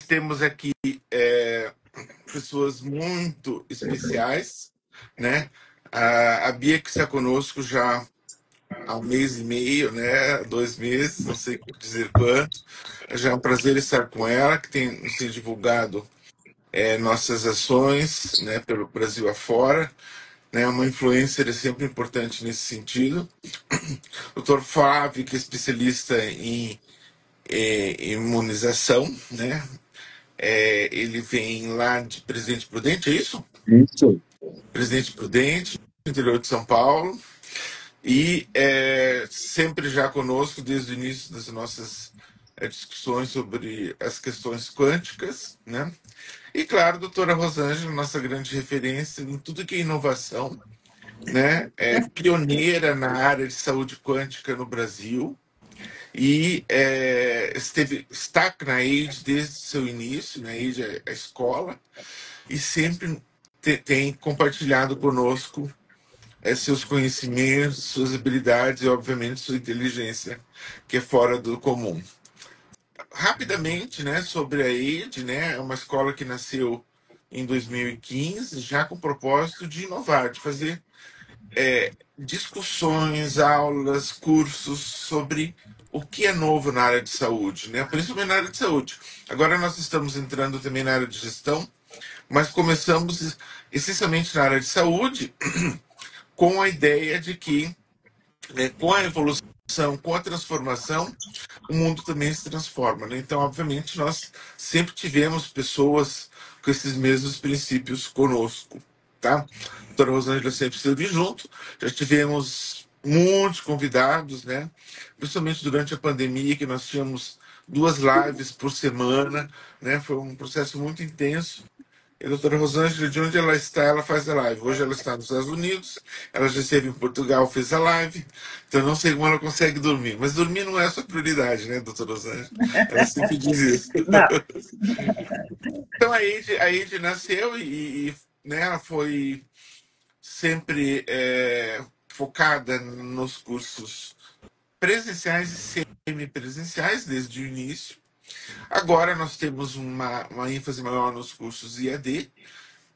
temos aqui pessoas muito especiais, né? A Bia, que está conosco já há um mês e meio, né? 2 meses, não sei dizer quanto. Já é um prazer estar com ela, que tem se divulgado nossas ações, né, pelo Brasil afora. Né, uma influencer é sempre importante nesse sentido. O Dr. Flávio, que é especialista em imunização, né? Ele vem lá de Presidente Prudente, é isso? Isso. Presidente Prudente, interior de São Paulo, e sempre já conosco desde o início das nossas discussões sobre as questões quânticas, né? E claro, a doutora Rosângela, nossa grande referência em tudo que é inovação, né? É pioneira na área de saúde quântica no Brasil e está na AID desde o seu início, na AID é a escola, e sempre tem compartilhado conosco seus conhecimentos, suas habilidades e, obviamente, sua inteligência, que é fora do comum. Rapidamente, né, sobre a AID, né, é uma escola que nasceu em 2015, já com o propósito de inovar, de fazer discussões, aulas, cursos sobre o que é novo na área de saúde, né? Principalmente na área de saúde. Agora nós estamos entrando também na área de gestão, mas começamos essencialmente na área de saúde com a ideia de que, com a evolução, com a transformação, o mundo também se transforma, né? Então, obviamente, nós sempre tivemos pessoas com esses mesmos princípios conosco, tá? A doutora Rosângela sempre esteve junto, já tivemos muitos convidados, né? Principalmente durante a pandemia, que nós tínhamos 2 lives por semana, né? Foi um processo muito intenso. E a doutora Rosângela, de onde ela está, ela faz a live. Hoje ela está nos Estados Unidos, ela já esteve em Portugal, fez a live. Então não sei como ela consegue dormir. Mas dormir não é a sua prioridade, né, doutora Rosângela? Ela sempre diz isso. Não. Então a Ed nasceu né, ela foi sempre focada nos cursos presenciais e semipresenciais desde o início. Agora nós temos uma ênfase maior nos cursos IAD,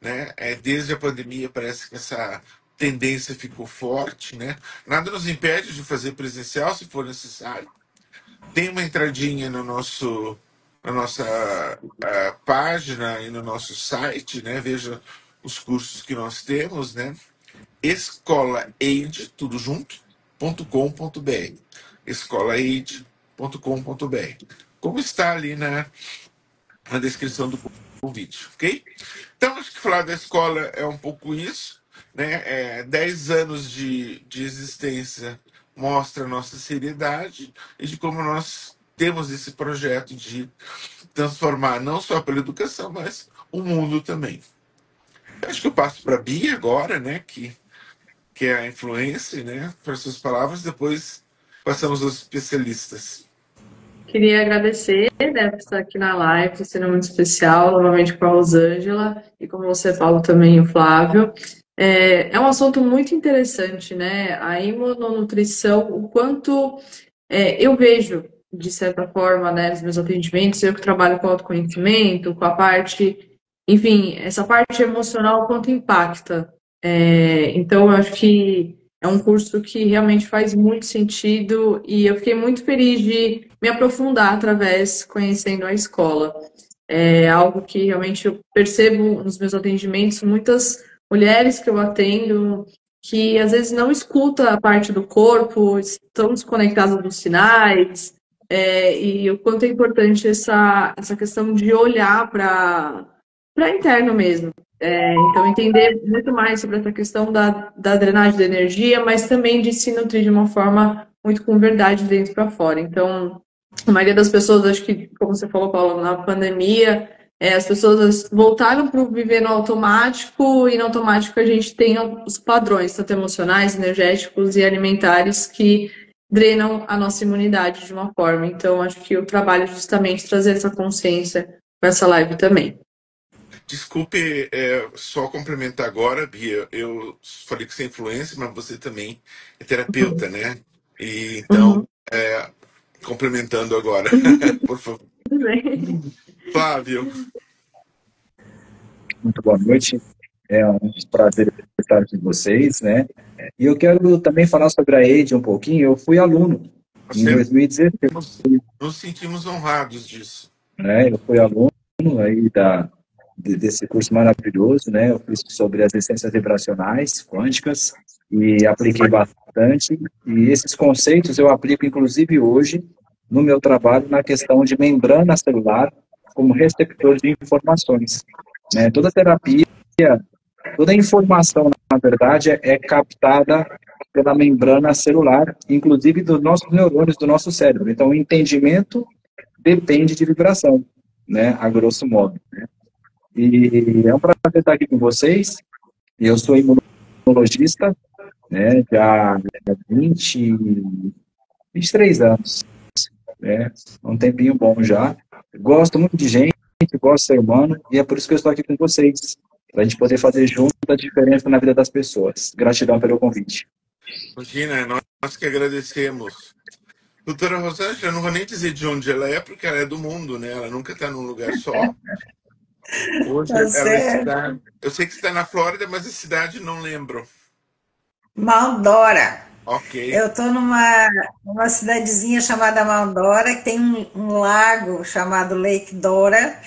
né? Desde a pandemia parece que essa tendência ficou forte, né? Nada nos impede de fazer presencial se for necessário. Tem uma entradinha no na nossa página e no nosso site, né? Veja os cursos que nós temos, né? Escolaid, tudo junto, .com.br. Escolaid.com.br. Como está ali na descrição do vídeo, ok? Então, acho que falar da escola é um pouco isso, né? 10 anos de existência mostra a nossa seriedade e de como nós temos esse projeto de transformar não só pela educação, mas o mundo também. Acho que eu passo para a Bia agora, né? Que é a influência, né? Para suas palavras, depois passamos aos especialistas. Queria agradecer, né, por estar aqui na live, sendo muito especial, novamente com a Rosângela, e como você falou também, o Flávio. É um assunto muito interessante, né? A imunonutrição, o quanto eu vejo, de certa forma, né, nos meus atendimentos, eu que trabalho com autoconhecimento, com a parte, enfim, essa parte emocional, o quanto impacta. Então, eu acho que é um curso que realmente faz muito sentido e eu fiquei muito feliz de me aprofundar através, conhecendo a escola. É algo que realmente eu percebo nos meus atendimentos, muitas mulheres que eu atendo que às vezes não escuta a parte do corpo, estão desconectadas dos sinais, e o quanto é importante essa questão de olhar para interno mesmo. Então, entender muito mais sobre essa questão da drenagem da energia, mas também de se nutrir de uma forma muito com verdade dentro para fora. Então, a maioria das pessoas, acho que, como você falou, Paulo, na pandemia, as pessoas voltaram para o viver no automático, e no automático a gente tem os padrões, tanto emocionais, energéticos e alimentares, que drenam a nossa imunidade de uma forma. Então, acho que o trabalho é justamente trazer essa consciência para essa live também. Desculpe, só complementar agora, Bia. Eu falei que você é influência, mas você também é terapeuta, né? E então, Uhum. complementando agora, por favor. Tudo bem. Flávio, Muito boa noite. É um prazer estar com vocês, né? E eu quero também falar sobre a EIDE um pouquinho. Eu fui aluno em você 2016, nos sentimos honrados disso. né? Eu fui aluno aí desse curso maravilhoso, né? Eu fiz sobre as essências vibracionais quânticas e apliquei bastante. E esses conceitos eu aplico, inclusive, hoje no meu trabalho na questão de membrana celular como receptor de informações, né? Toda terapia, toda a informação, na verdade, é captada pela membrana celular, inclusive dos nossos neurônios, do nosso cérebro. Então, o entendimento depende de vibração, né, a grosso modo. E é um prazer estar aqui com vocês. Eu sou imunologista, né, já há 20, 23 anos, né, um tempinho bom já. Gosto muito de gente, gosto de ser humano, e é por isso que eu estou aqui com vocês, para a gente poder fazer junto a diferença na vida das pessoas. Gratidão pelo convite. Imagina, nós que agradecemos. Doutora Rosângela, eu não vou nem dizer de onde ela é, porque ela é do mundo, né? Ela nunca está num lugar só. Hoje Tá ela certo. está. Eu sei que está na Flórida, mas a cidade não lembro. Maldora. Ok. Eu estou numa cidadezinha chamada Maldora, que tem um lago chamado Lake Dora,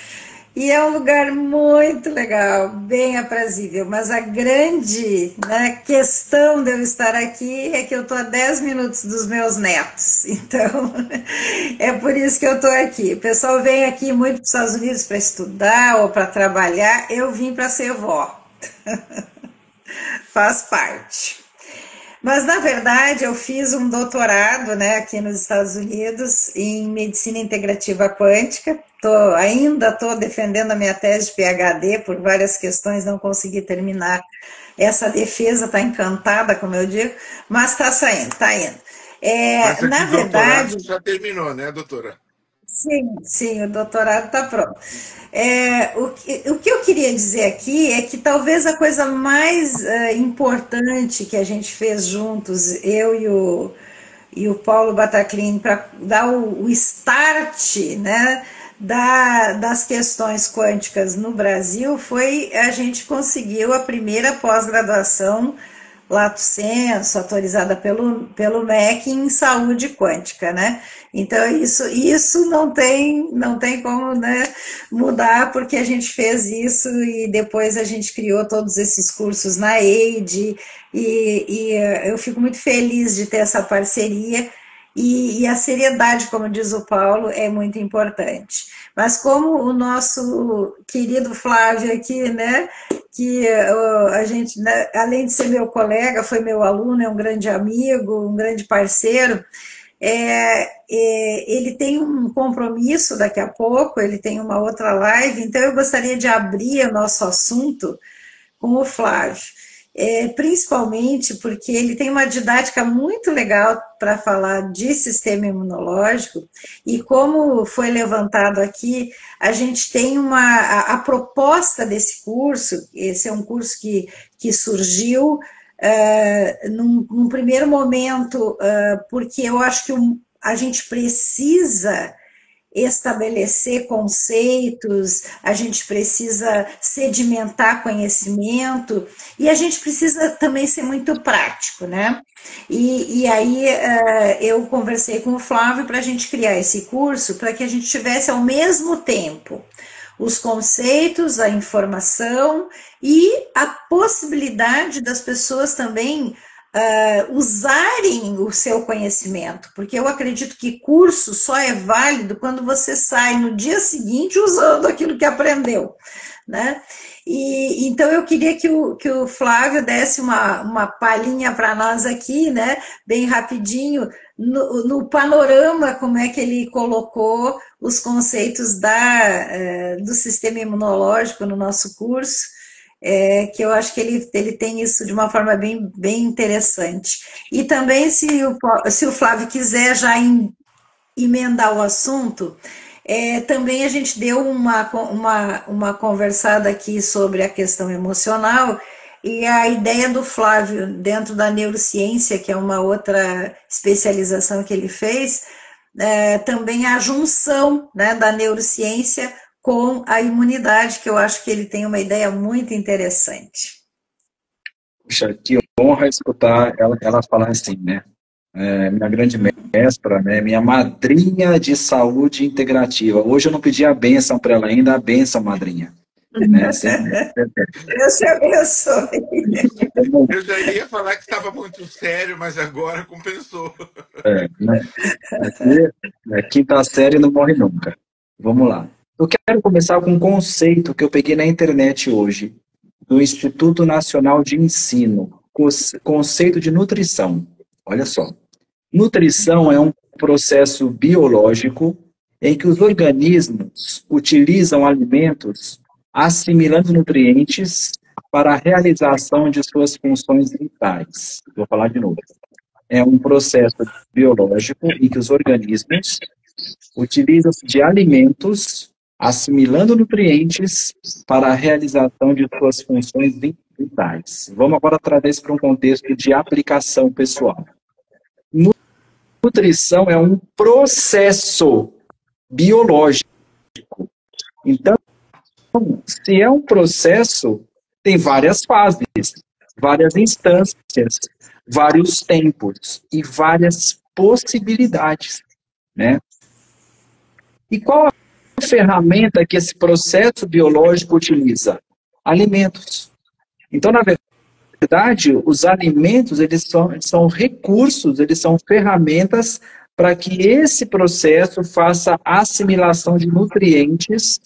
e é um lugar muito legal, bem aprazível. Mas a grande, né, questão de eu estar aqui é que eu estou a 10 minutos dos meus netos. Então, é por isso que eu estou aqui. O pessoal vem aqui muito para os Estados Unidos para estudar ou para trabalhar. Eu vim para ser vó. Faz parte. Mas, na verdade, eu fiz um doutorado, né, aqui nos Estados Unidos em medicina integrativa quântica. Ainda estou defendendo a minha tese de PhD, por várias questões não consegui terminar essa defesa, está encantada, como eu digo, mas está saindo, está indo. Mas aqui Na doutorado verdade, já terminou, né, doutora? sim, o doutorado está pronto. O que eu queria dizer aqui é que talvez a coisa mais importante que a gente fez juntos, eu e o Paulo Bataclin, para dar o start, né, das questões quânticas no Brasil, foi a gente conseguiu a primeira pós-graduação lato sensu, autorizada pelo MEC em saúde quântica, né? Então, isso não tem como, né, mudar, porque a gente fez isso e depois a gente criou todos esses cursos na EIDE, e eu fico muito feliz de ter essa parceria, e a seriedade, como diz o Paulo, é muito importante. Mas como o nosso querido Flávio aqui, né, que a gente, né, além de ser meu colega, foi meu aluno, é um grande amigo, um grande parceiro. Ele tem um compromisso daqui a pouco, ele tem uma outra live, então eu gostaria de abrir o nosso assunto com o Flávio. Principalmente porque ele tem uma didática muito legal para falar de sistema imunológico, e como foi levantado aqui, a gente tem a proposta desse curso. Esse é um curso que surgiu num primeiro momento, porque eu acho que a gente precisa estabelecer conceitos, a gente precisa sedimentar conhecimento, e a gente precisa também ser muito prático, né? E aí eu conversei com o Flávio para a gente criar esse curso, para que a gente tivesse ao mesmo tempo os conceitos, a informação e a possibilidade das pessoas também usarem o seu conhecimento, porque eu acredito que curso só é válido quando você sai no dia seguinte usando aquilo que aprendeu, né? E então eu queria que o Flávio desse uma palhinha para nós aqui, né, bem rapidinho, no panorama, como é que ele colocou os conceitos do sistema imunológico no nosso curso, que eu acho que ele tem isso de uma forma bem, bem interessante. E também, se o Flávio quiser já emendar o assunto, também a gente deu uma conversada aqui sobre a questão emocional, e a ideia do Flávio, dentro da neurociência, que é uma outra especialização que ele fez, também a junção, né, da neurociência com a imunidade, que eu acho que ele tem uma ideia muito interessante. Puxa, que honra escutar ela falar assim, né? Minha grande mestra, né? Minha madrinha de saúde integrativa. Hoje eu não pedi a bênção para ela ainda, a bênção, madrinha. Né? Deus te abençoe. Eu já ia falar que estava muito sério, mas agora compensou. Né? Aqui, quinta série não morre nunca. Vamos lá. Eu quero começar com um conceito que eu peguei na internet hoje, do Instituto Nacional de Ensino, conceito de nutrição. Olha só. Nutrição é um processo biológico em que os organismos utilizam alimentos assimilando nutrientes para a realização de suas funções vitais. Vou falar de novo. É um processo biológico em que os organismos utilizam de alimentos assimilando nutrientes para a realização de suas funções vitais. Vamos agora trazer isso para um contexto de aplicação pessoal. Nutrição é um processo biológico. Então, se é um processo, tem várias fases, várias instâncias, vários tempos e várias possibilidades, né? E qual a ferramenta que esse processo biológico utiliza? Alimentos. Então, na verdade, os alimentos, eles são recursos, eles são ferramentas para que esse processo faça assimilação de nutrientes,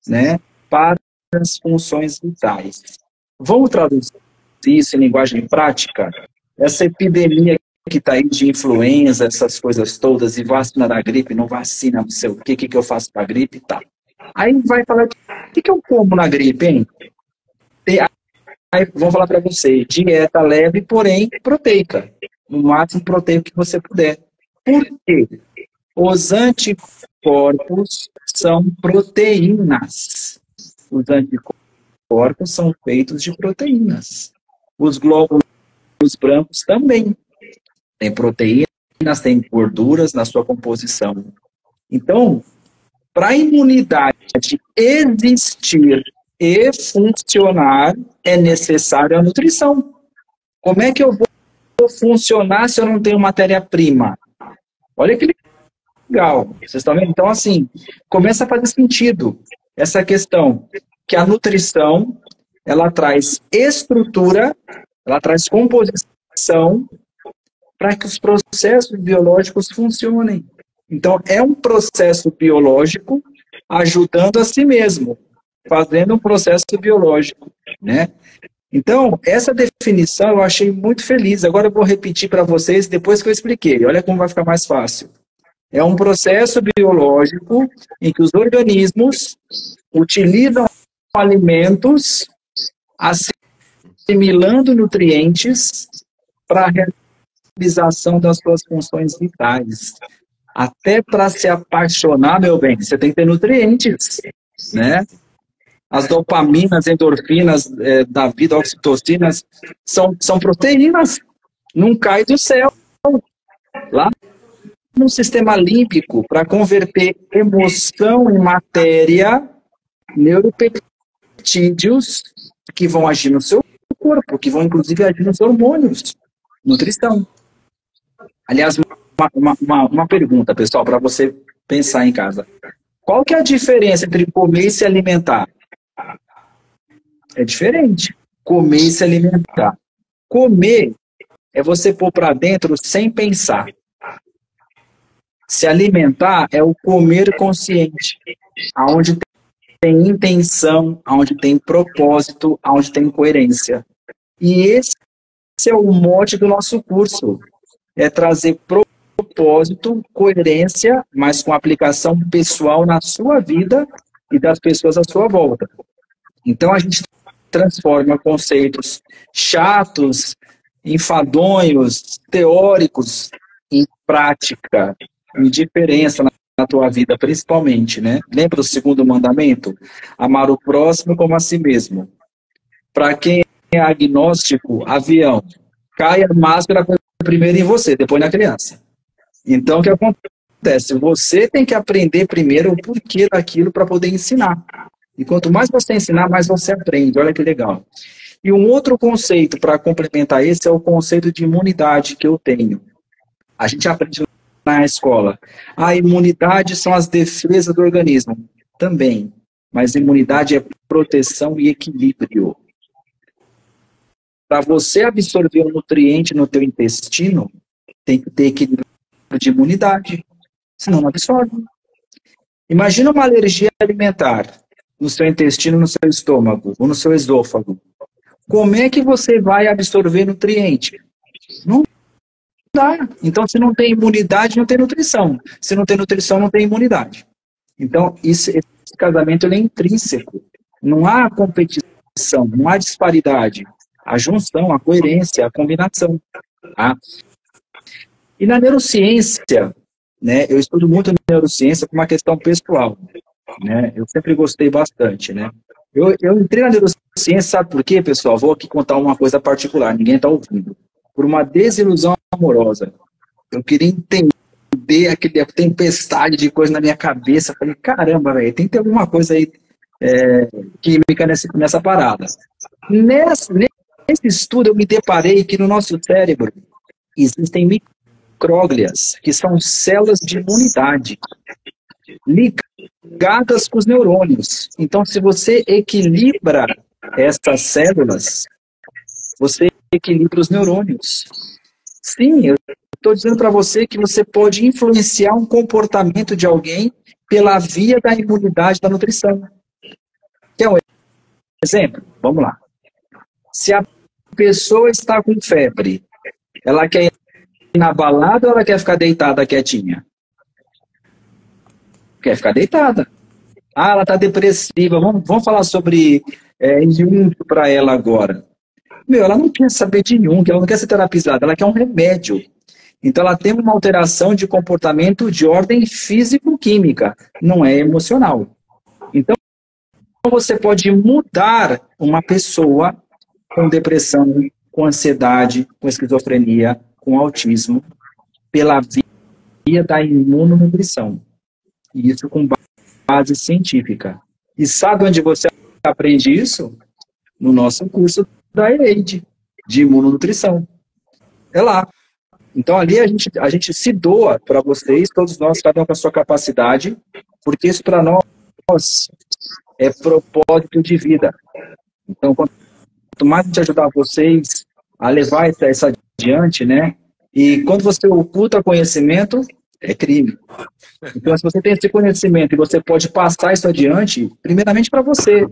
né, para as funções vitais. Vamos traduzir isso em linguagem prática? Essa epidemia que está aí de influenza, essas coisas todas, e vacina da gripe, não vacina, não sei o que eu faço para a gripe e tal. Aí vai falar, o que eu como na gripe, hein? Aí vão falar para você, dieta leve, porém proteica. No máximo proteico que você puder. Por quê? Os anticorpos são proteínas. Os anticorpos são feitos de proteínas. Os glóbulos brancos também. Tem proteínas, tem gorduras na sua composição. Então, para a imunidade existir e funcionar, é necessária a nutrição. Como é que eu vou funcionar se eu não tenho matéria-prima? Olha que legal. Vocês estão vendo? Então, assim, começa a fazer sentido essa questão que a nutrição, ela traz estrutura, ela traz composição para que os processos biológicos funcionem. Então, é um processo biológico ajudando a si mesmo, fazendo um processo biológico, né? Então, essa definição eu achei muito feliz. Agora eu vou repetir para vocês depois que eu expliquei. Olha como vai ficar mais fácil. É um processo biológico em que os organismos utilizam alimentos assimilando nutrientes para a realização das suas funções vitais. Até para se apaixonar, meu bem, você tem que ter nutrientes, né? As dopaminas, endorfinas da vida, oxitocinas, são proteínas. Não cai do céu. Lá no sistema límbico, para converter emoção em matéria, neuropeptídeos que vão agir no seu corpo, que vão inclusive agir nos hormônios. Nutrição. Aliás, uma pergunta, pessoal, para você pensar em casa. Qual que é a diferença entre comer e se alimentar? É diferente. Comer e se alimentar. Comer é você pôr para dentro sem pensar. Se alimentar é o comer consciente, aonde tem intenção, aonde tem propósito, aonde tem coerência. E esse é o mote do nosso curso. É trazer propósito, coerência, mas com aplicação pessoal na sua vida e das pessoas à sua volta. Então a gente transforma conceitos chatos, enfadonhos, teóricos, em prática, em diferença na tua vida, principalmente, né? Lembra do segundo mandamento? Amar o próximo como a si mesmo. Para quem é agnóstico, avião, cai a máscara primeiro em você, depois na criança. Então, o que acontece? acontece? Você tem que aprender primeiro o porquê daquilo para poder ensinar. E quanto mais você ensinar, mais você aprende. Olha que legal. E um outro conceito para complementar esse é o conceito de imunidade que eu tenho. A gente aprende na escola. A imunidade são as defesas do organismo. Também. Mas imunidade é proteção e equilíbrio. Para você absorver um nutriente no teu intestino, tem que ter equilíbrio de imunidade. Senão não absorve. Imagina uma alergia alimentar no seu intestino, no seu estômago, ou no seu esôfago. Como é que você vai absorver nutriente? Não dá. Então, se não tem imunidade, não tem nutrição. Se não tem nutrição, não tem imunidade. Então, esse casamento ele é intrínseco. Não há competição, não há disparidade. A junção, a coerência, a combinação. Tá? E na neurociência, né, eu estudo muito neurociência por uma questão pessoal. Né? Eu sempre gostei bastante. Né? Eu entrei na neurociência, sabe por quê, pessoal? Vou aqui contar uma coisa particular, ninguém está ouvindo. Por uma desilusão amorosa. Eu queria entender aquela tempestade de coisa na minha cabeça. Falei, caramba, velho, tem que ter alguma coisa aí química nessa parada. Nesse estudo, eu me deparei que no nosso cérebro existem micróglias, que são células de imunidade, ligadas com os neurônios. Então, se você equilibra essas células, você equilibra os neurônios. Sim, eu estou dizendo para você que você pode influenciar um comportamento de alguém pela via da imunidade da nutrição. Quer um exemplo? Vamos lá. Se a pessoa está com febre, ela quer ir na balada ou ela quer ficar deitada quietinha? Quer ficar deitada. Ah, ela está depressiva. Vamos falar sobre Jung para ela agora. Ela não quer saber de Jung, ela não quer ser terapizada, ela quer um remédio. Então ela tem uma alteração de comportamento de ordem físico-química, não é emocional. Então você pode mudar uma pessoa com depressão, com ansiedade, com esquizofrenia, com autismo, pela via da imunonutrição. E isso com base científica. E sabe onde você aprende isso? No nosso curso da EAID, de imunonutrição. É lá. Então ali a gente se doa para vocês, todos nós, cada um com a sua capacidade, porque isso para nós é propósito de vida. Então, quanto mais a gente ajudar vocês a levar isso adiante, né? E quando você oculta conhecimento, é crime. Então, se você tem esse conhecimento e você pode passar isso adiante, primeiramente para você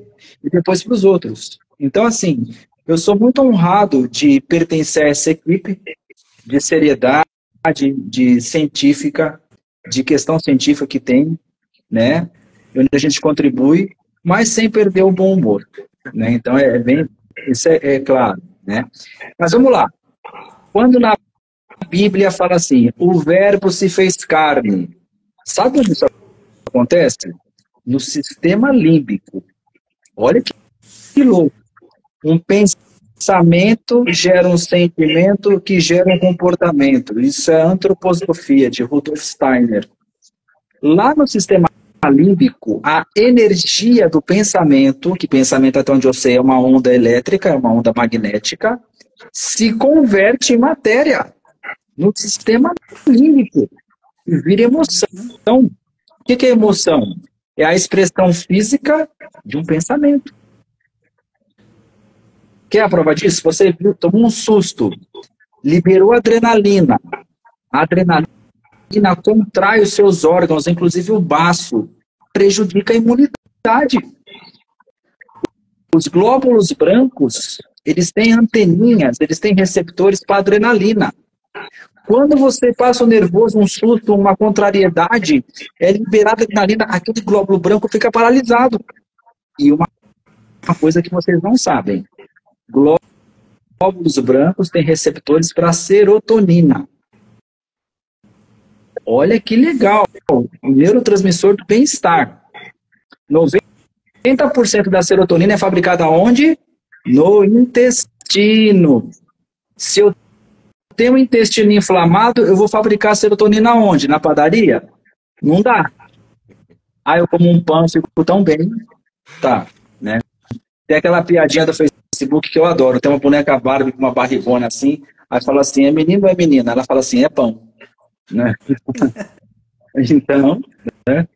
e depois para os outros. Então, assim, eu sou muito honrado de pertencer a essa equipe de seriedade, de científica, de questão científica que tem, né? Onde a gente contribui, mas sem perder o bom humor, né? Então, isso é claro, né? Mas vamos lá. Quando na Bíblia fala assim, o verbo se fez carne, sabe onde isso acontece? No sistema límbico. Olha que louco. Um pensamento gera um sentimento que gera um comportamento. Isso é antroposofia, de Rudolf Steiner. Lá no sistema límbico, a energia do pensamento, que pensamento até onde eu sei é uma onda elétrica, é uma onda magnética, se converte em matéria no sistema límbico e vira emoção. Então, o que é emoção? É a expressão física de um pensamento. Quer a prova disso? Você viu, tomou um susto, liberou adrenalina. A adrenalina contrai os seus órgãos, inclusive o baço, prejudica a imunidade. Os glóbulos brancos, eles têm anteninhas, eles têm receptores para adrenalina. Quando você passa um nervoso, um susto, uma contrariedade, é liberada adrenalina, aquele glóbulo branco fica paralisado. E uma coisa que vocês não sabem, glóbulos brancos têm receptores para serotonina. Olha que legal, o neurotransmissor do bem-estar. 90% da serotonina é fabricada onde? No intestino. Se eu tenho um intestino inflamado, eu vou fabricar serotonina onde? Na padaria? Não dá. Ah, eu como um pão, fico tão bem. Tá, né? Tem aquela piadinha do Facebook que eu adoro. Tem uma boneca Barbie com uma barrigona assim, aí fala assim, é menino ou é menina? Ela fala assim, é pão. Né? Então, né?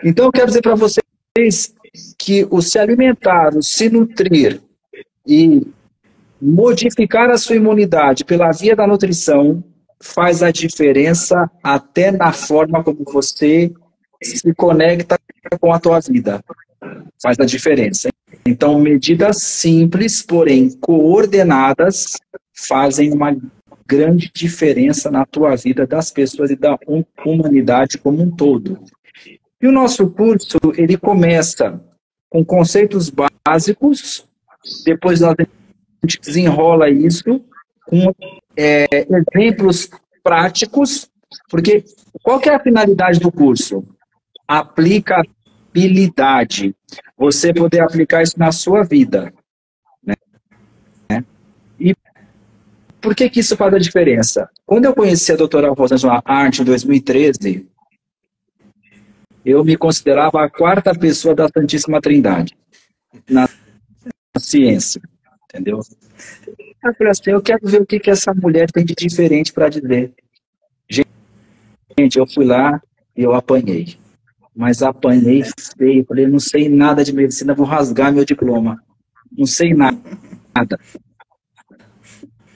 Então eu quero dizer para vocês que o se alimentar, o se nutrir e modificar a sua imunidade pela via da nutrição faz a diferença até na forma como você se conecta com a tua vida. Faz a diferença. Então, medidas simples, porém coordenadas, fazem uma grande diferença na tua vida, das pessoas e da humanidade como um todo. E o nosso curso, ele começa com conceitos básicos, depois a gente desenrola isso com exemplos práticos, porque qual que é a finalidade do curso? Aplicabilidade. Você poder aplicar isso na sua vida. Né? E por que isso faz a diferença? Quando eu conheci a doutora Rosângela Arndt em 2013, eu me considerava a quarta pessoa da Santíssima Trindade na ciência, entendeu? Eu falei assim, eu quero ver o que essa mulher tem de diferente para dizer. Gente, eu fui lá e eu apanhei. Mas apanhei feio. Falei, não sei nada de medicina, vou rasgar meu diploma. Não sei nada.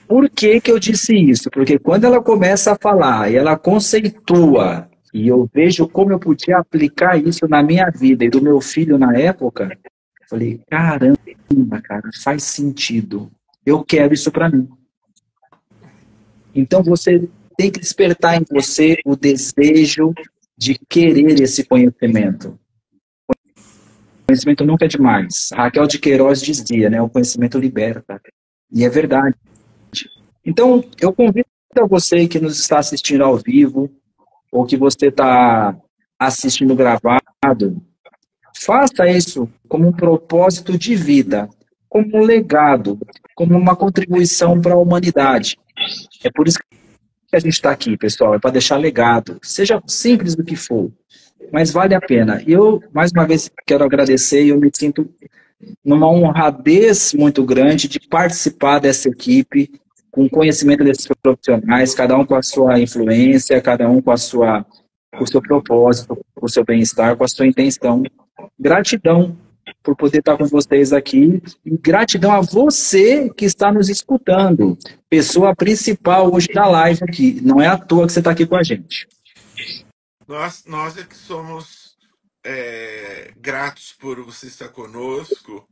Por que eu disse isso? Porque quando ela começa a falar e ela conceitua, e eu vejo como eu podia aplicar isso na minha vida e do meu filho na época, eu falei, caramba, cara, faz sentido. Eu quero isso para mim. Então você tem que despertar em você o desejo de querer esse conhecimento. O conhecimento nunca é demais. A Raquel de Queiroz dizia, né? O conhecimento liberta. E é verdade. Então, eu convido a você que nos está assistindo ao vivo, ou que você está assistindo gravado, faça isso como um propósito de vida, como um legado, como uma contribuição para a humanidade. É por isso que a gente está aqui, pessoal, é para deixar legado, seja simples do que for, mas vale a pena. E eu, mais uma vez, quero agradecer e eu me sinto numa honradez muito grande de participar dessa equipe, com conhecimento desses profissionais, cada um com a sua influência, cada um com o seu propósito, com o seu bem-estar, com a sua intenção. Gratidão por poder estar com vocês aqui e gratidão a você que está nos escutando, pessoa principal hoje da live aqui. Não é à toa que você está aqui com a gente. Nós é que somos gratos por você estar conosco,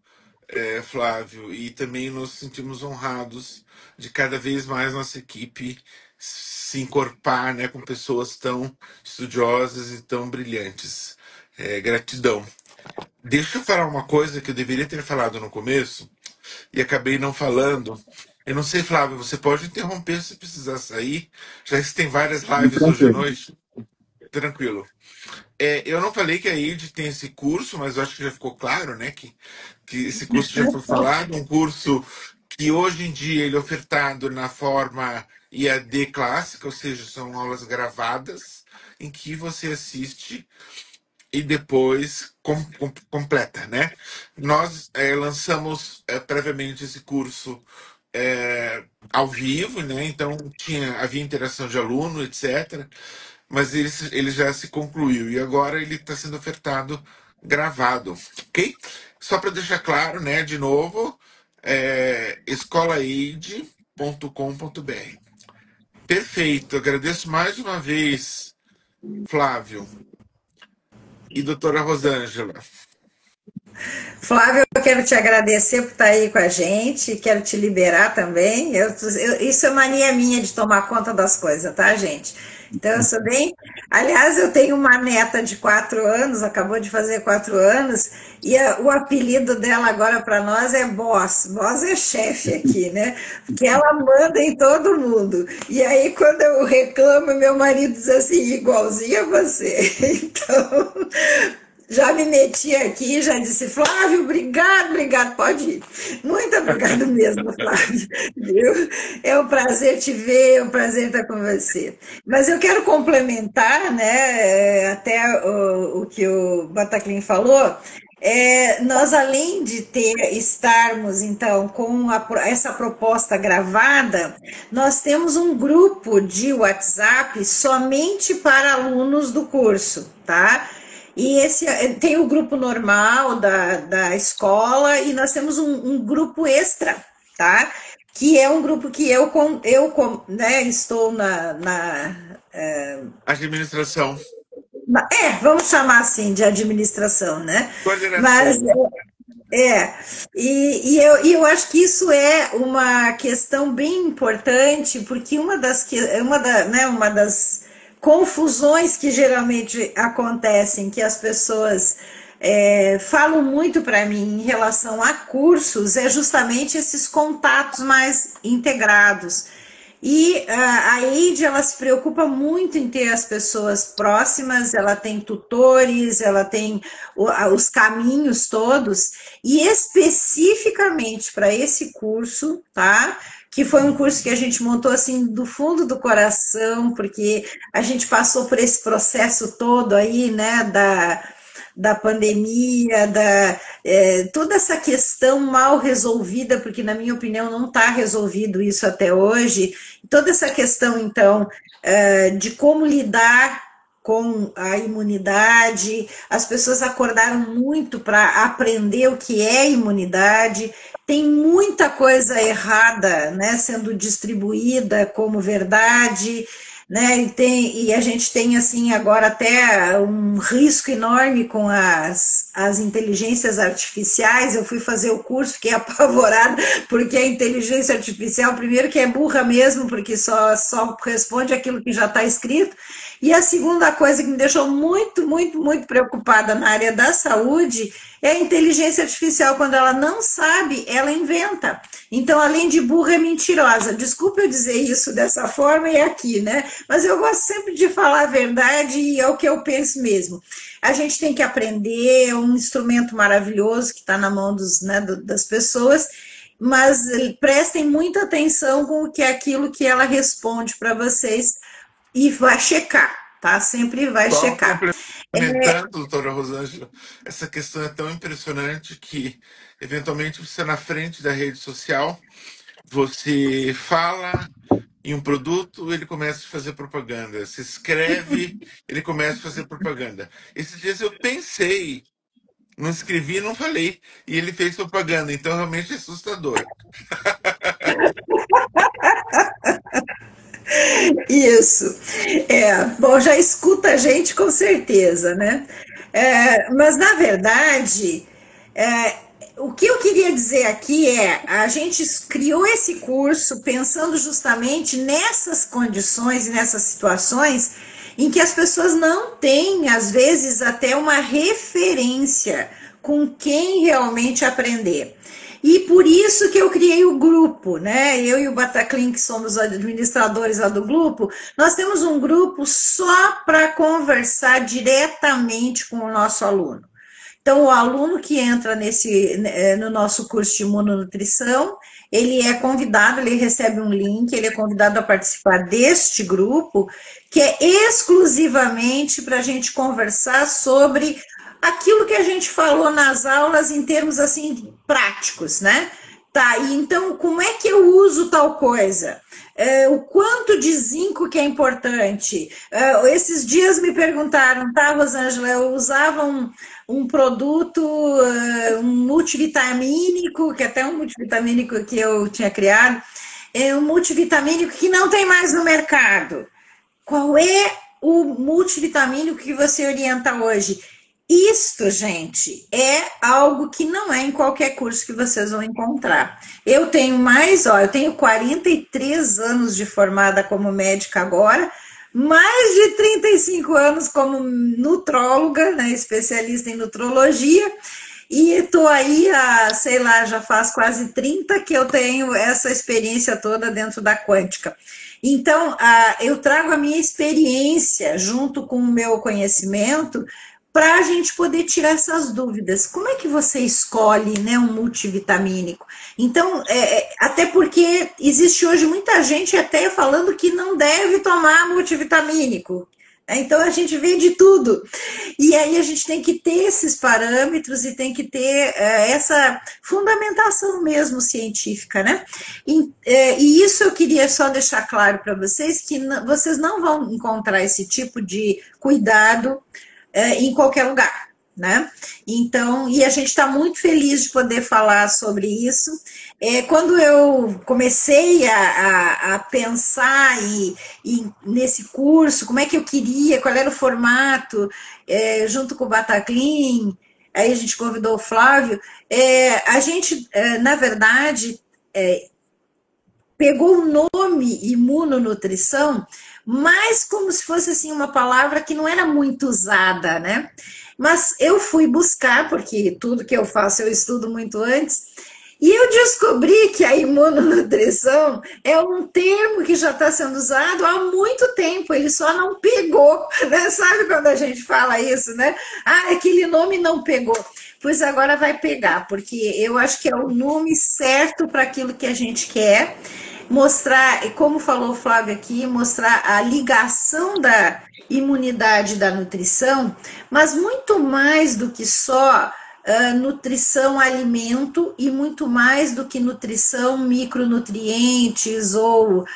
Flávio, e também nos sentimos honrados de cada vez mais nossa equipe se encorpar, né, com pessoas tão estudiosas e tão brilhantes. Gratidão. Deixa eu falar uma coisa que eu deveria ter falado no começo e acabei não falando. Eu não sei, Flávio, você pode interromper se precisar sair, já que tem várias lives hoje à noite. Tranquilo. Eu não falei que a IED tem esse curso, mas eu acho que já ficou claro, né? Que esse curso já foi falado, um curso que hoje em dia ele é ofertado na forma IAD clássica, ou seja, são aulas gravadas, em que você assiste e depois completa, né? Nós lançamos previamente esse curso ao vivo, né? Então havia interação de aluno, etc. Mas ele já se concluiu e agora ele está sendo ofertado gravado, ok? Só para deixar claro, né? De novo, escolaid.com.br. Perfeito, agradeço mais uma vez, Flávio e doutora Rosângela. Flávio, eu quero te agradecer por estar aí com a gente, quero te liberar também. Isso é mania minha de tomar conta das coisas, tá, gente? Então, eu sou bem... Aliás, eu tenho uma neta de 4 anos, acabou de fazer 4 anos, e o apelido dela agora para nós é Boss. Boss é chefe aqui, né? Porque ela manda em todo mundo. E aí, quando eu reclamo, meu marido diz assim, igualzinho a você. Então... Já me meti aqui, já disse, Flávio, obrigado, pode ir. Muito obrigado mesmo, Flávio. Viu? É um prazer te ver, é um prazer estar com você. Mas eu quero complementar, né, até o que o Bataclin falou. Nós, além de estarmos, então, com essa proposta gravada, nós temos um grupo de WhatsApp somente para alunos do curso, tá? E esse tem o grupo normal da escola e nós temos um grupo extra, tá? Que é um grupo que eu né, estou Administração. vamos chamar assim de administração, né? Mas Coordenação. eu acho que isso é uma questão bem importante, porque uma das confusões que geralmente acontecem, que as pessoas falam muito para mim em relação a cursos, é justamente esses contatos mais integrados. E a Eide, ela se preocupa muito em ter as pessoas próximas, ela tem tutores, ela tem os caminhos todos, e especificamente para esse curso, tá? Que foi um curso que a gente montou assim do fundo do coração, porque a gente passou por esse processo todo aí, né, da pandemia, toda essa questão mal resolvida, porque na minha opinião não está resolvido isso até hoje, toda essa questão então de como lidar com a imunidade, as pessoas acordaram muito para aprender o que é imunidade, tem muita coisa errada, né, sendo distribuída como verdade, né, e a gente tem assim agora até um risco enorme com as inteligências artificiais. Eu fui fazer o curso, fiquei apavorada, porque a inteligência artificial, primeiro que é burra mesmo, porque só responde aquilo que já está escrito, e a segunda coisa que me deixou muito, muito, muito preocupada na área da saúde é a inteligência artificial. Quando ela não sabe, ela inventa. Então, além de burra, é mentirosa. Desculpa eu dizer isso dessa forma e aqui, né? Mas eu gosto sempre de falar a verdade e é o que eu penso mesmo. A gente tem que aprender, é um instrumento maravilhoso que está na mão das pessoas, mas prestem muita atenção com o que é aquilo que ela responde para vocês e vai checar, tá? Sempre vai Só checar. complementando, doutora Rosângela, essa questão é tão impressionante que, eventualmente, você na frente da rede social, você fala em um produto, ele começa a fazer propaganda. Se escreve, ele começa a fazer propaganda. Esses dias eu pensei, não escrevi, não falei, e ele fez propaganda. Então, realmente é assustador. Isso. Bom, já escuta a gente com certeza, né? Mas, na verdade, o que eu queria dizer aqui a gente criou esse curso pensando justamente nessas condições e nessas situações em que as pessoas não têm, às vezes, até uma referência com quem realmente aprender. E por isso que eu criei o grupo, né? Eu e o Bataclin, que somos administradores lá do grupo, nós temos um grupo só para conversar diretamente com o nosso aluno. Então, o aluno que entra no nosso curso de imunonutrição, ele é convidado, ele recebe um link, ele é convidado a participar deste grupo, que é exclusivamente para a gente conversar sobre aquilo que a gente falou nas aulas em termos assim práticos, né? Tá, e então como é que eu uso tal coisa? O quanto de zinco que é importante? Esses dias me perguntaram, tá, Rosângela, eu usava um produto, um multivitamínico, que até um multivitamínico que eu tinha criado, um multivitamínico que não tem mais no mercado. Qual é o multivitamínico que você orienta hoje? Isto, gente, é algo que não é em qualquer curso que vocês vão encontrar. Eu tenho eu tenho 43 anos de formada como médica agora, mais de 35 anos como nutróloga, né, especialista em nutrologia, e estou aí sei lá, já faz quase 30 que eu tenho essa experiência toda dentro da quântica. Então, eu trago a minha experiência junto com o meu conhecimento para a gente poder tirar essas dúvidas. Como é que você escolhe, né, um multivitamínico? Então, até porque existe hoje muita gente até falando que não deve tomar multivitamínico. Então a gente vê de tudo. E aí a gente tem que ter esses parâmetros e tem que ter essa fundamentação mesmo científica, né? E isso eu queria só deixar claro para vocês, que vocês não vão encontrar esse tipo de cuidado em qualquer lugar, né? Então, e a gente está muito feliz de poder falar sobre isso. Quando eu comecei a pensar nesse curso, como é que eu queria, qual era o formato, junto com o Bataclin, aí a gente convidou o Flávio, a gente, na verdade, pegou o nome imunonutrição, mas como se fosse assim uma palavra que não era muito usada, né? Mas eu fui buscar, porque tudo que eu faço eu estudo muito antes, e eu descobri que a imunonutrição é um termo que já está sendo usado há muito tempo, ele só não pegou, né? Sabe quando a gente fala isso, né? Ah, aquele nome não pegou. Pois agora vai pegar, porque eu acho que é o nome certo para aquilo que a gente quer mostrar, como falou o Flávio aqui, mostrar a ligação da imunidade da nutrição, mas muito mais do que só nutrição alimento e muito mais do que nutrição micronutrientes ou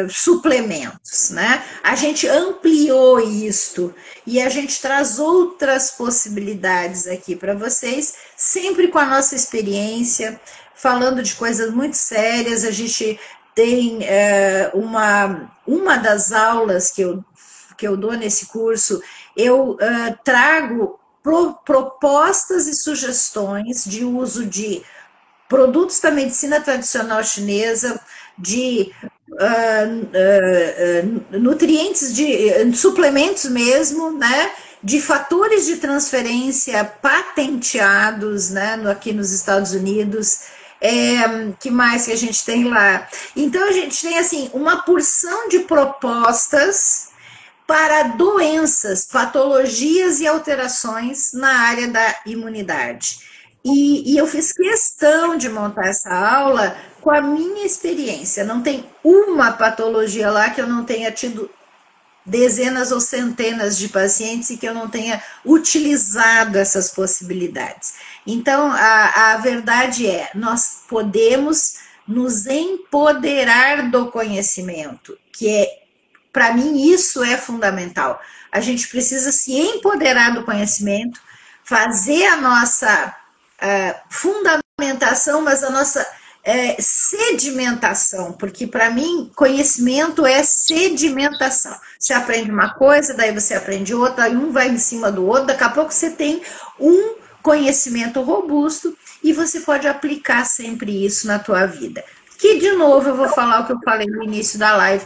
suplementos, né? A gente ampliou isto e a gente traz outras possibilidades aqui para vocês, sempre com a nossa experiência, falando de coisas muito sérias. A gente tem uma das aulas que eu dou nesse curso, eu trago propostas e sugestões de uso de produtos da medicina tradicional chinesa, de nutrientes, de suplementos mesmo, né? De fatores de transferência patenteados, né? Aqui nos Estados Unidos. Que mais que a gente tem lá? Então a gente tem assim uma porção de propostas para doenças, patologias e alterações na área da imunidade. E eu fiz questão de montar essa aula com a minha experiência. Não tem uma patologia lá que eu não tenha tido dezenas ou centenas de pacientes e que eu não tenha utilizado essas possibilidades. Então, a verdade é, nós podemos nos empoderar do conhecimento, que para mim, isso é fundamental. A gente precisa se empoderar do conhecimento, fazer a nossa fundamentação, mas a nossa sedimentação, porque para mim conhecimento é sedimentação. Você aprende uma coisa, daí você aprende outra, e um vai em cima do outro, daqui a pouco você tem um conhecimento robusto e você pode aplicar sempre isso na tua vida. Que, de novo, eu vou falar o que eu falei no início da live.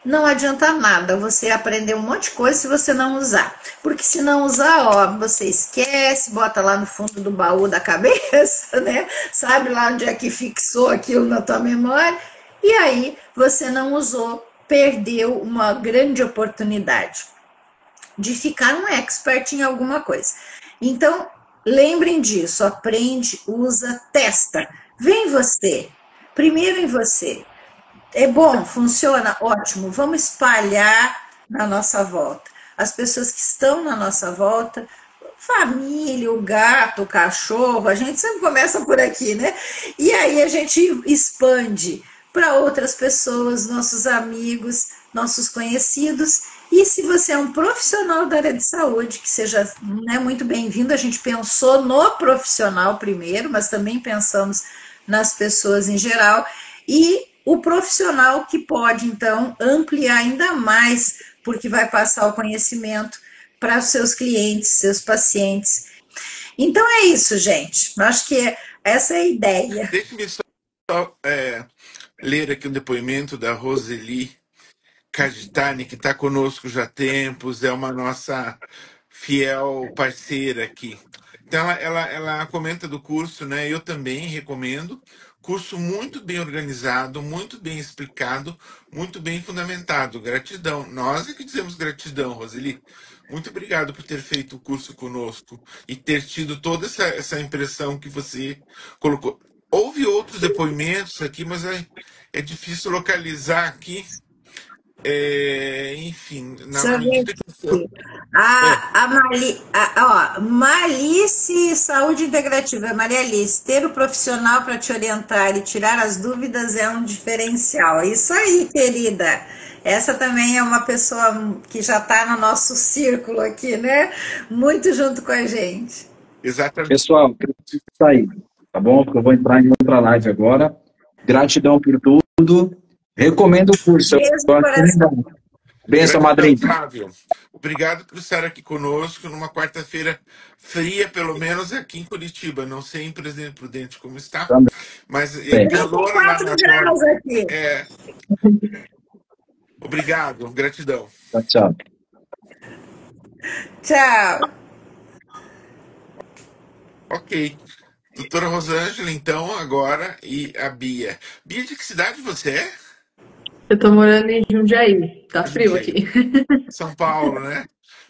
Não adianta nada você aprender um monte de coisa se você não usar. Porque se não usar, ó, você esquece, bota lá no fundo do baú da cabeça, né? Sabe lá onde é que fixou aquilo na tua memória. E aí você não usou, perdeu uma grande oportunidade de ficar um expert em alguma coisa. Então, lembrem disso, aprende, usa, testa. Vem você, primeiro em você. É bom, funciona? Ótimo. Vamos espalhar na nossa volta. As pessoas que estão na nossa volta, família, o gato, o cachorro, a gente sempre começa por aqui, né? E aí a gente expande para outras pessoas, nossos amigos, nossos conhecidos. E se você é um profissional da área de saúde, que seja, né, muito bem-vindo. A gente pensou no profissional primeiro, mas também pensamos nas pessoas em geral. E o profissional que pode, então, ampliar ainda mais, porque vai passar o conhecimento para os seus clientes, seus pacientes. Então é isso, gente. Acho que essa é a ideia. Deixe-me só ler aqui um depoimento da Roseli Cagitani, que está conosco já há tempos, é uma nossa fiel parceira aqui. Então ela comenta do curso, né? Eu também recomendo. Curso muito bem organizado, muito bem explicado, muito bem fundamentado. Gratidão. Nós é que dizemos gratidão, Roseli. Muito obrigado por ter feito o curso conosco e ter tido toda essa impressão que você colocou. Houve outros depoimentos aqui, mas é difícil localizar aqui. Enfim, Deixa na eu ver medida que for. aqui. É, Malice Saúde Integrativa, Maria Alice, ter o profissional para te orientar e tirar as dúvidas é um diferencial. Isso aí, querida. Essa também é uma pessoa que já está no nosso círculo aqui, né? Muito junto com a gente. exatamente. Pessoal, preciso sair, tá bom? Porque eu vou entrar em outra live agora. Gratidão por tudo. Recomendo o curso. Beijo Eu no acho que coração. legal. Benção, Gratidão, madrinha. Flávio. Obrigado por estar aqui conosco numa quarta-feira fria, pelo menos aqui em Curitiba. Não sei em Presidente Prudente como está, mas Também. calor lá 34 na graus porta. aqui. Obrigado, gratidão. Tchau, tchau. Tchau. Ok. Doutora Rosângela, então, agora, e a Bia. Bia, de que cidade você é? Eu tô morando em Jundiaí, tá frio Jundiaí. aqui. São Paulo, né?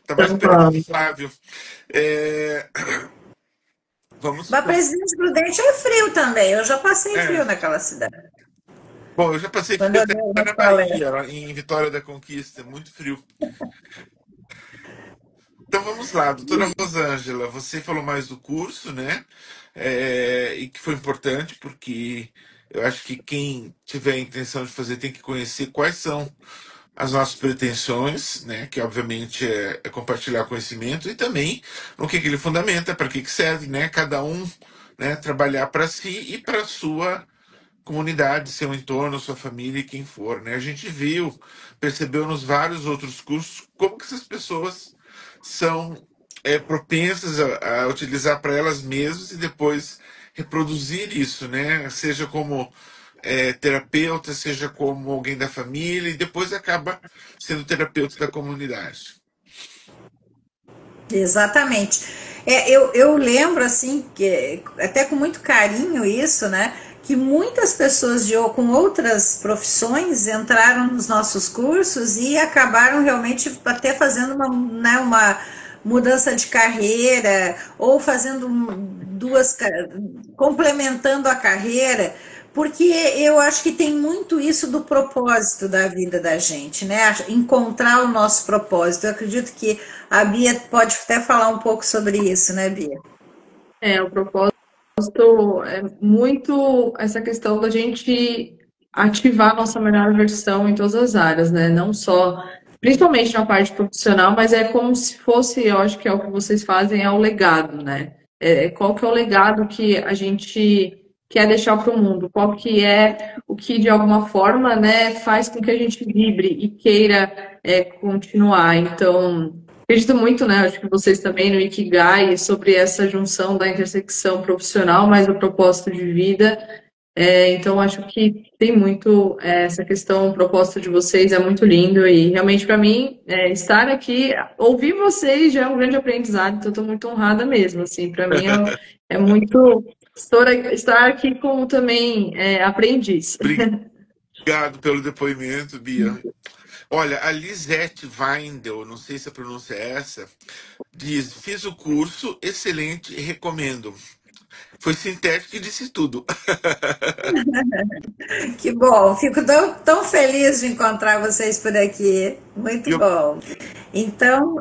Tá mais São perto do Paulo. Flávio. É, Vamos. Mas Presidente Prudente é frio também. Eu já passei É. frio naquela cidade. Bom, eu já passei Quando frio eu até dei lá uma na palestra. Bahia, lá em Vitória da Conquista, muito frio. Então vamos lá, doutora Rosângela, você falou mais do curso, né? E que foi importante, porque eu acho que quem tiver a intenção de fazer tem que conhecer quais são as nossas pretensões, né? Que obviamente é compartilhar conhecimento, e também no que ele fundamenta, para que serve, né? Cada um, né, trabalhar para si e para a sua comunidade, seu entorno, sua família e quem for, né? A gente viu, percebeu nos vários outros cursos como que essas pessoas são propensas a utilizar para elas mesmas e depois reproduzir isso, né? Seja como terapeuta, seja como alguém da família e depois acaba sendo terapeuta da comunidade. Exatamente. Eu lembro, assim, que, até com muito carinho isso, né? Que muitas pessoas com outras profissões entraram nos nossos cursos e acabaram realmente até fazendo uma mudança de carreira ou fazendo complementando a carreira, porque eu acho que tem muito isso do propósito da vida da gente, né? Encontrar o nosso propósito. Eu acredito que a Bia pode até falar um pouco sobre isso, né, Bia? O propósito é muito essa questão da gente ativar a nossa melhor versão em todas as áreas, né? Não só, principalmente na parte profissional, mas é como se fosse, eu acho que é o que vocês fazem, é o legado, né? Qual que é o legado que a gente quer deixar para o mundo? Qual que é o que, de alguma forma, né, faz com que a gente vibre e queira continuar? Então, acredito muito, né? Acho que vocês também no Ikigai, sobre essa junção da intersecção profissional, mais o propósito de vida. Então, acho que tem muito essa questão, o propósito de vocês é muito lindo e realmente para mim estar aqui, ouvir vocês já é um grande aprendizado, então estou muito honrada mesmo, assim, para mim é muito estar aqui como também aprendiz. Obrigado pelo depoimento, Bia. Olha, a Lisete Weindel, não sei se a pronúncia é essa, diz: fiz o curso, excelente, recomendo. Foi sintético e disse tudo. Que bom, fico tão feliz de encontrar vocês por aqui. Muito Eu, bom. Então,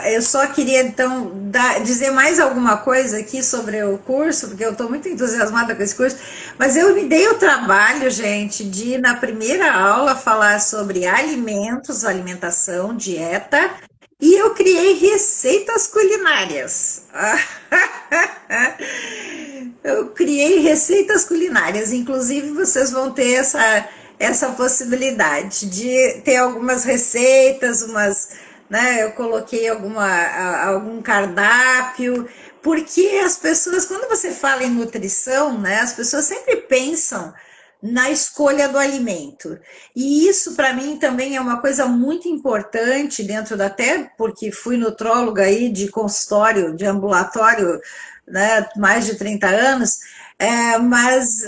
eu só queria então dizer mais alguma coisa aqui sobre o curso, porque eu estou muito entusiasmada com esse curso, mas eu me dei o trabalho, gente, de na primeira aula falar sobre alimentos, alimentação, dieta, e eu criei receitas culinárias. Eu criei receitas culinárias, inclusive vocês vão ter essa possibilidade de ter algumas receitas, né, eu coloquei algum cardápio, porque as pessoas, quando você fala em nutrição, né, as pessoas sempre pensam na escolha do alimento. E isso, para mim, também é uma coisa muito importante dentro da... Até porque fui nutróloga aí de consultório, de ambulatório, né, mais de 30 anos, mas,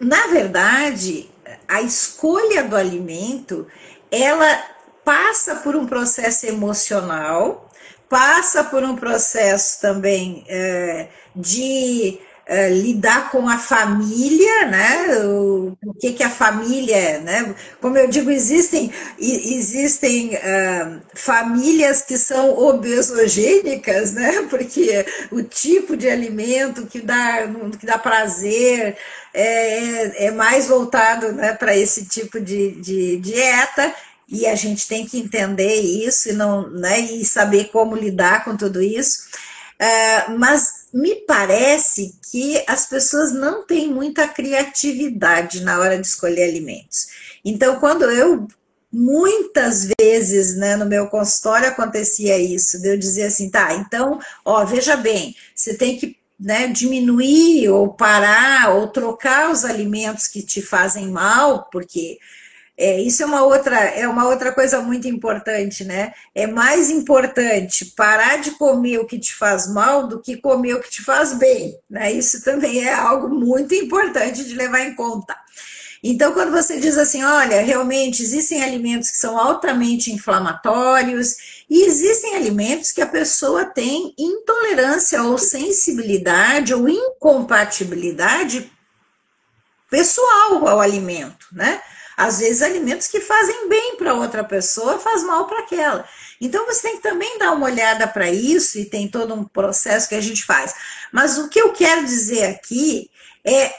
na verdade, a escolha do alimento, ela passa por um processo emocional, passa por um processo também de lidar com a família, né? O que a família é, né? Como eu digo, existem famílias que são obesogênicas, né? Porque o tipo de alimento que dá prazer é mais voltado, né, para esse tipo de dieta. E a gente tem que entender isso e, não, né, e saber como lidar com tudo isso. Mas me parece que as pessoas não têm muita criatividade na hora de escolher alimentos. Então, muitas vezes, né, no meu consultório acontecia isso, de eu dizer assim, tá, então, ó, veja bem, você tem que, né, diminuir ou parar ou trocar os alimentos que te fazem mal, porque isso é uma outra coisa muito importante, né? É mais importante parar de comer o que te faz mal do que comer o que te faz bem, né? Isso também é algo muito importante de levar em conta. Então, quando você diz assim, olha, realmente existem alimentos que são altamente inflamatórios e existem alimentos que a pessoa tem intolerância ou sensibilidade ou incompatibilidade pessoal ao alimento, né? Às vezes, alimentos que fazem bem para outra pessoa faz mal para aquela. Então, você tem que também dar uma olhada para isso e tem todo um processo que a gente faz. Mas o que eu quero dizer aqui é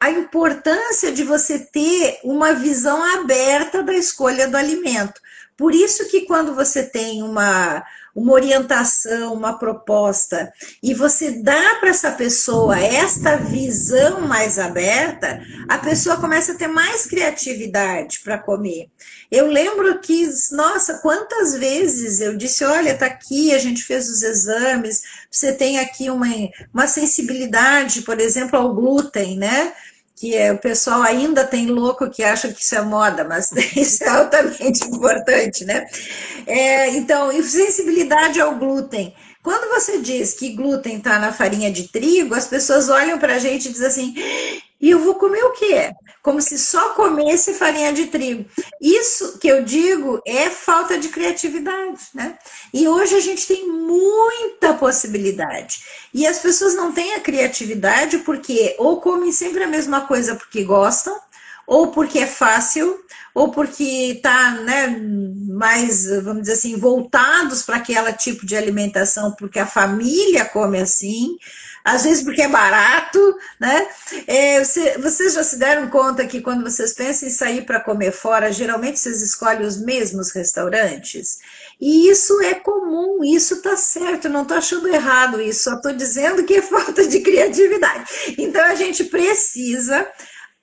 a importância de você ter uma visão aberta da escolha do alimento. Por isso que quando você tem uma orientação, uma proposta, e você dá para essa pessoa esta visão mais aberta, a pessoa começa a ter mais criatividade para comer. Eu lembro que, nossa, quantas vezes eu disse, olha, tá aqui, a gente fez os exames, você tem aqui uma sensibilidade, por exemplo, ao glúten, né? Que o pessoal ainda tem louco que acha que isso é moda, mas isso é altamente importante, né? Então, e sensibilidade ao glúten. Quando você diz que glúten está na farinha de trigo, as pessoas olham para a gente e dizem assim, e eu vou comer o quê? Como se só comesse farinha de trigo. Isso que eu digo é falta de criatividade, né? E hoje a gente tem muita possibilidade. E as pessoas não têm a criatividade porque ou comem sempre a mesma coisa porque gostam, ou porque é fácil, ou porque está, né, mais, vamos dizer assim, voltados para aquele tipo de alimentação, porque a família come assim, às vezes porque é barato, né? Vocês já se deram conta que quando vocês pensam em sair para comer fora, geralmente vocês escolhem os mesmos restaurantes? E isso é comum, isso está certo, não estou achando errado isso, só estou dizendo que é falta de criatividade. Então a gente precisa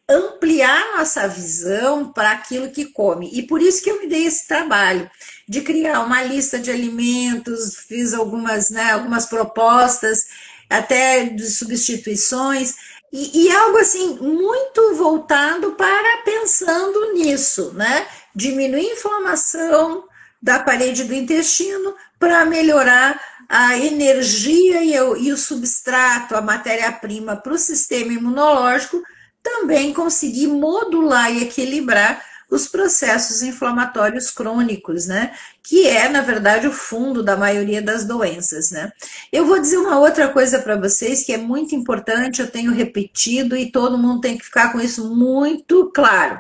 ampliar nossa visão para aquilo que come. E por isso que eu me dei esse trabalho de criar uma lista de alimentos, fiz algumas propostas, até de substituições, e algo assim, muito voltado para pensando nisso, né? Diminuir a inflamação da parede do intestino para melhorar a energia e o substrato, a matéria-prima para o sistema imunológico, também conseguir modular e equilibrar os processos inflamatórios crônicos, né? Que é, na verdade, o fundo da maioria das doenças, né? Eu vou dizer uma outra coisa para vocês que é muito importante, eu tenho repetido e todo mundo tem que ficar com isso muito claro.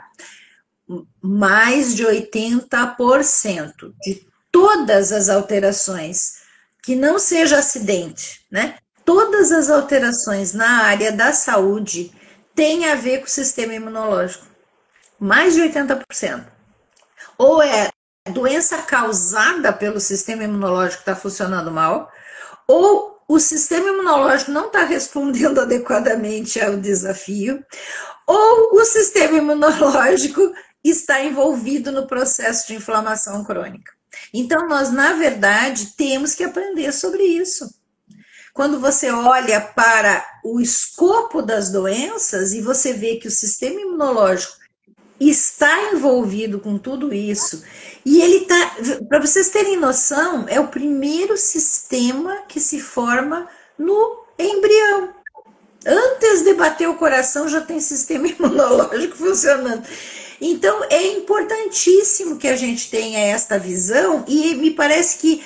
Mais de 80% de todas as alterações, que não seja acidente, né? Todas as alterações na área da saúde tem a ver com o sistema imunológico. Mais de 80%. Ou é doença causada pelo sistema imunológico que está funcionando mal, ou o sistema imunológico não está respondendo adequadamente ao desafio, ou o sistema imunológico está envolvido no processo de inflamação crônica. Então, nós, na verdade, temos que aprender sobre isso. quando você olha para o escopo das doenças e você vê que o sistema imunológico está envolvido com tudo isso, e ele está, para vocês terem noção, é o primeiro sistema que se forma no embrião. Antes de bater o coração, já tem sistema imunológico funcionando. Então, é importantíssimo que a gente tenha esta visão, e me parece que,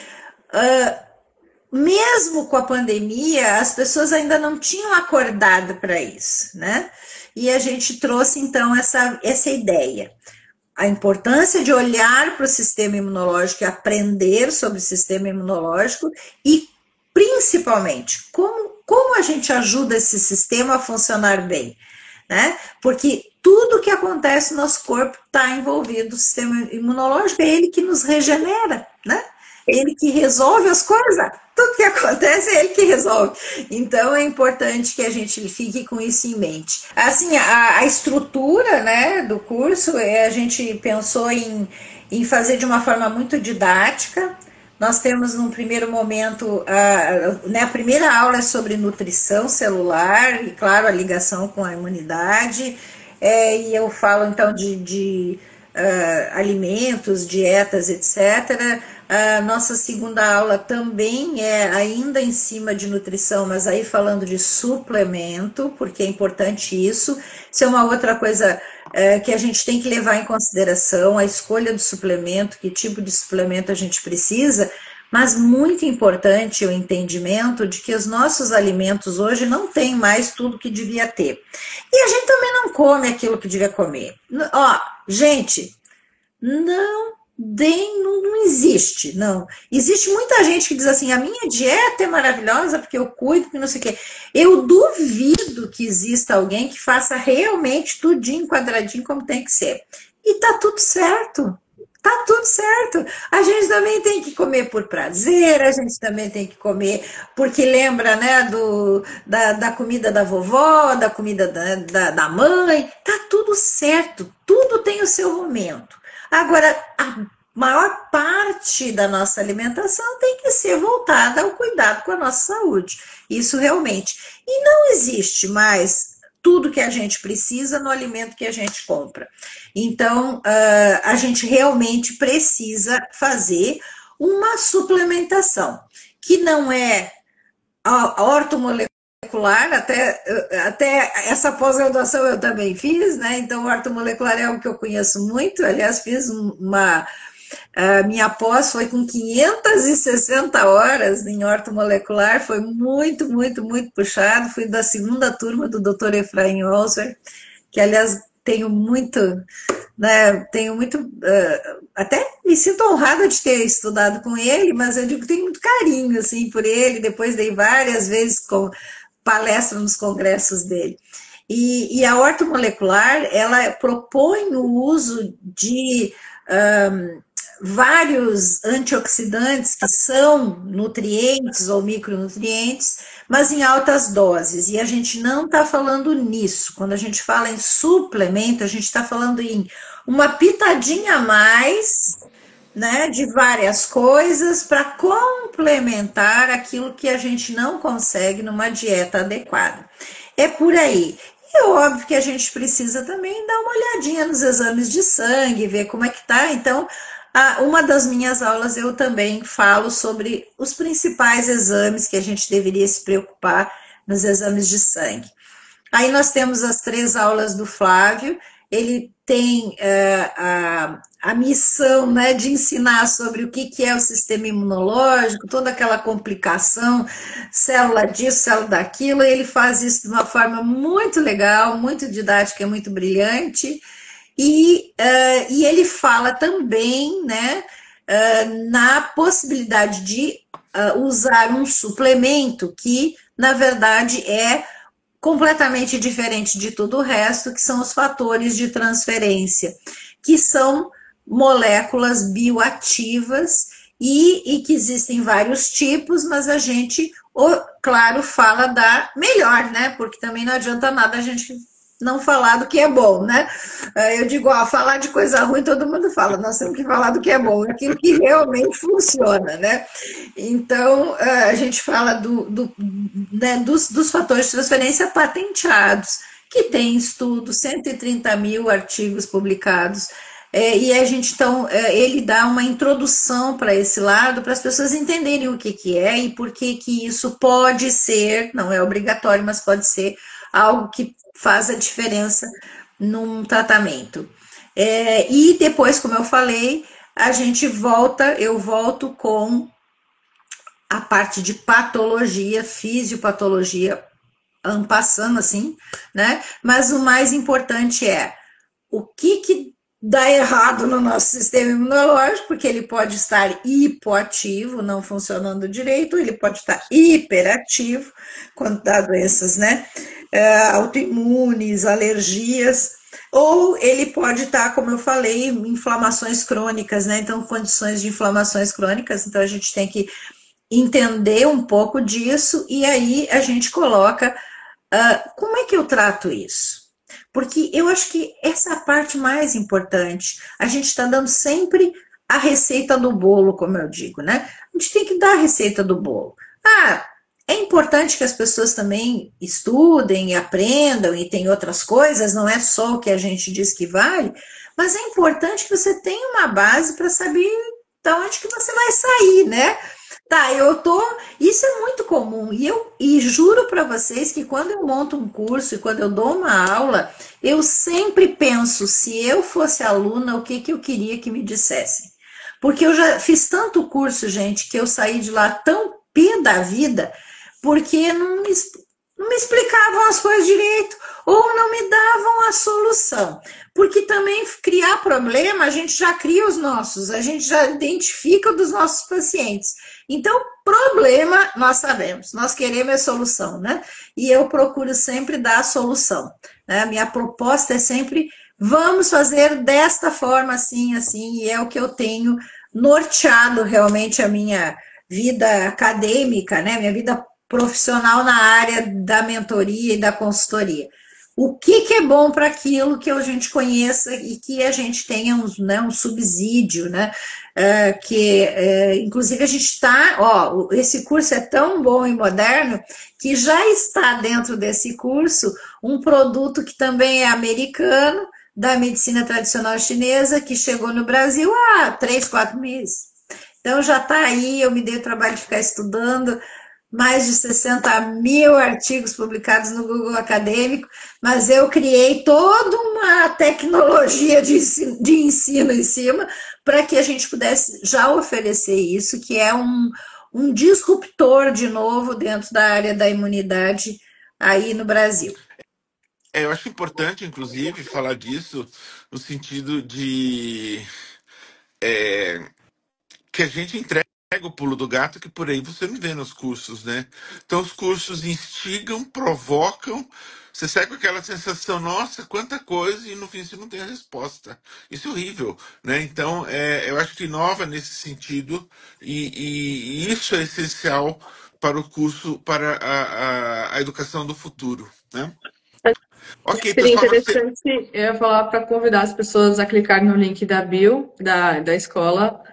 mesmo com a pandemia, as pessoas ainda não tinham acordado para isso, né? E a gente trouxe, então, essa ideia. A importância de olhar para o sistema imunológico e aprender sobre o sistema imunológico e, principalmente, como a gente ajuda esse sistema a funcionar bem, né? Porque tudo que acontece no nosso corpo está envolvido no sistema imunológico, é ele que nos regenera, né? Ele que resolve as coisas, tudo que acontece é ele que resolve. Então é importante que a gente fique com isso em mente. Assim, a estrutura, né, do curso, a gente pensou em fazer de uma forma muito didática. Nós temos num primeiro momento, a primeira aula é sobre nutrição celular e, claro, a ligação com a imunidade. E eu falo então de alimentos, dietas, etc. A nossa segunda aula também é ainda em cima de nutrição, mas aí falando de suplemento, porque é importante isso. Isso é uma outra coisa que a gente tem que levar em consideração, a escolha do suplemento, que tipo de suplemento a gente precisa, mas muito importante o entendimento de que os nossos alimentos hoje não têm mais tudo que devia ter. E a gente também não come aquilo que devia comer. Ó, gente, não existe, não. Existe muita gente que diz assim, a minha dieta é maravilhosa porque eu cuido, porque não sei o quê. Eu duvido que exista alguém que faça realmente tudinho, quadradinho, como tem que ser. E tá tudo certo. Tá tudo certo. A gente também tem que comer por prazer, a gente também tem que comer porque lembra, né, da comida da vovó, da comida da mãe. Tá tudo certo, tudo tem o seu momento. Agora, a maior parte da nossa alimentação tem que ser voltada ao cuidado com a nossa saúde. Isso realmente. E não existe mais tudo que a gente precisa no alimento que a gente compra. Então, a gente realmente precisa fazer uma suplementação, que não é ortomolecular, até essa pós-graduação eu também fiz, né? Então, ortomolecular é o que eu conheço muito, aliás, fiz minha pós foi com 560 horas em ortomolecular, foi muito, muito, muito puxado. Fui da segunda turma do Dr. Efraim Holzer, que aliás tenho muito, né, até me sinto honrada de ter estudado com ele, mas eu digo que tenho muito carinho assim, por ele, depois dei várias vezes com palestra nos congressos dele. E a ortomolecular, ela propõe o uso de vários antioxidantes que são nutrientes ou micronutrientes, mas em altas doses. E a gente não está falando nisso. Quando a gente fala em suplemento, a gente está falando em uma pitadinha a mais, né, de várias coisas para complementar aquilo que a gente não consegue numa dieta adequada. É por aí. E é óbvio que a gente precisa também dar uma olhadinha nos exames de sangue, ver como é que tá. Então, uma das minhas aulas eu também falo sobre os principais exames que a gente deveria se preocupar nos exames de sangue. Aí nós temos as 3 aulas do Flávio. Ele tem a missão, né, de ensinar sobre o que é o sistema imunológico, toda aquela complicação, célula disso, célula daquilo. Ele faz isso de uma forma muito legal, muito didática e muito brilhante. E ele fala também, né, na possibilidade de usar um suplemento que, na verdade, é completamente diferente de tudo o resto, que são os fatores de transferência, que são moléculas bioativas e que existem vários tipos, mas a gente, claro, fala da melhor, né? Porque também não adianta nada a gente não falar do que é bom, né? Eu digo, ó, falar de coisa ruim todo mundo fala, nós temos que falar do que é bom, aquilo que realmente funciona, né? Então, a gente fala né, dos fatores de transferência patenteados, que tem estudos, 130 mil artigos publicados, e a gente, então, ele dá uma introdução para esse lado, para as pessoas entenderem o que, que é e por que, que isso pode ser, não é obrigatório, mas pode ser algo que faz a diferença num tratamento. E depois, como eu falei, eu volto com a parte de patologia, fisiopatologia, passando assim, né? Mas o mais importante é o que dá errado no nosso sistema imunológico, porque ele pode estar hipoativo, não funcionando direito, ele pode estar hiperativo, quando dá doenças, né? Autoimunes, alergias, ou ele pode estar, como eu falei, inflamações crônicas, né? Então, condições de inflamações crônicas, então a gente tem que entender um pouco disso e aí a gente coloca como é que eu trato isso? Porque eu acho que essa é a parte mais importante. A gente está dando sempre a receita do bolo, como eu digo, né? A gente tem que dar a receita do bolo. É importante que as pessoas também estudem e aprendam e tem outras coisas, não é só o que a gente diz que vale, mas é importante que você tenha uma base para saber de onde que você vai sair, né? Tá, eu tô. Isso é muito comum. E juro para vocês que quando eu monto um curso e quando eu dou uma aula, eu sempre penso, se eu fosse aluna, o que que eu queria que me dissessem. Porque eu já fiz tanto curso, gente, que eu saí de lá tão pé da vida, porque não me explicavam as coisas direito, ou não me davam a solução. Porque também criar problema, a gente já cria os nossos, a gente já identifica dos nossos pacientes. Então, problema nós sabemos, nós queremos a solução, né? E eu procuro sempre dar a solução. Né? A minha proposta é sempre, vamos fazer desta forma, assim, assim, e é o que eu tenho norteado realmente a minha vida acadêmica, né? Minha vida profissional na área da mentoria e da consultoria. O que, que é bom para aquilo que a gente conheça e que a gente tenha um subsídio, né? Inclusive a gente está, esse curso é tão bom e moderno que já está dentro desse curso um produto que também é americano, da medicina tradicional chinesa, que chegou no Brasil há 3, 4 meses. Então já está aí, eu me dei o trabalho de ficar estudando, mais de 60 mil artigos publicados no Google Acadêmico, mas eu criei toda uma tecnologia de ensino em cima para que a gente pudesse já oferecer isso, que é um disruptor de novo dentro da área da imunidade aí no Brasil. Eu acho importante, inclusive, falar disso no sentido de que a gente entrega o pulo do gato que por aí você não vê nos cursos, né? Então os cursos instigam, provocam, você sai com aquela sensação, nossa, quanta coisa, e no fim você não tem a resposta. Isso é horrível, né? Então eu acho que inova nesse sentido e isso é essencial para o curso, para a educação do futuro, né? Ok, Seria pessoal, interessante, eu ia falar para convidar as pessoas a clicar no link da bio, da escola,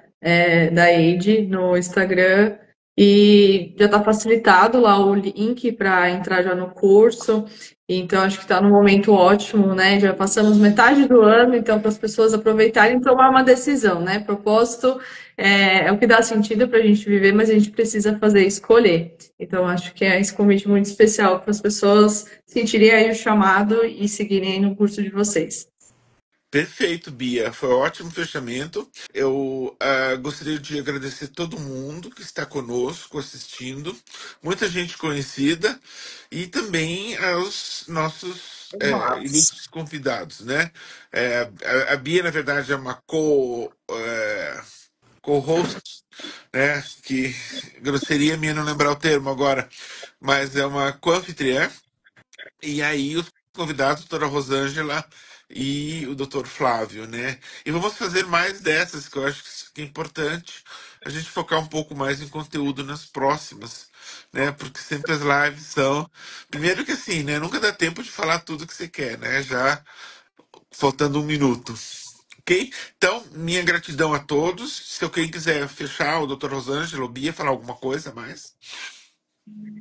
da AID, no Instagram, e já está facilitado lá o link para entrar já no curso, então acho que está num momento ótimo, né? Já passamos metade do ano, então para as pessoas aproveitarem e tomar uma decisão, né? Propósito é o que dá sentido para a gente viver, mas a gente precisa fazer escolher. Então acho que é esse convite muito especial para as pessoas sentirem aí o chamado e seguirem aí no curso de vocês. perfeito, Bia. Foi um ótimo fechamento. Eu gostaria de agradecer todo mundo que está conosco assistindo, muita gente conhecida e também aos nossos Nossa. ilustres convidados, né? A Bia, na verdade, é uma co-host, né? Que grosseria minha não lembrar o termo agora, mas é uma co-anfitriã. E aí os convidados, a doutora Rosângela e o doutor Flávio, né? E vamos fazer mais dessas, que eu acho que é importante a gente focar um pouco mais em conteúdo nas próximas. né? Porque sempre as lives são. Primeiro que assim, né? Nunca dá tempo de falar tudo que você quer, né? Já faltando um minuto. Ok? Então, minha gratidão a todos. Se alguém quiser fechar, o Dr. Rosângela, o Bia, falar alguma coisa a mais.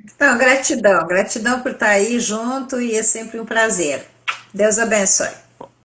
Então, gratidão, gratidão por estar aí junto e é sempre um prazer. Deus abençoe.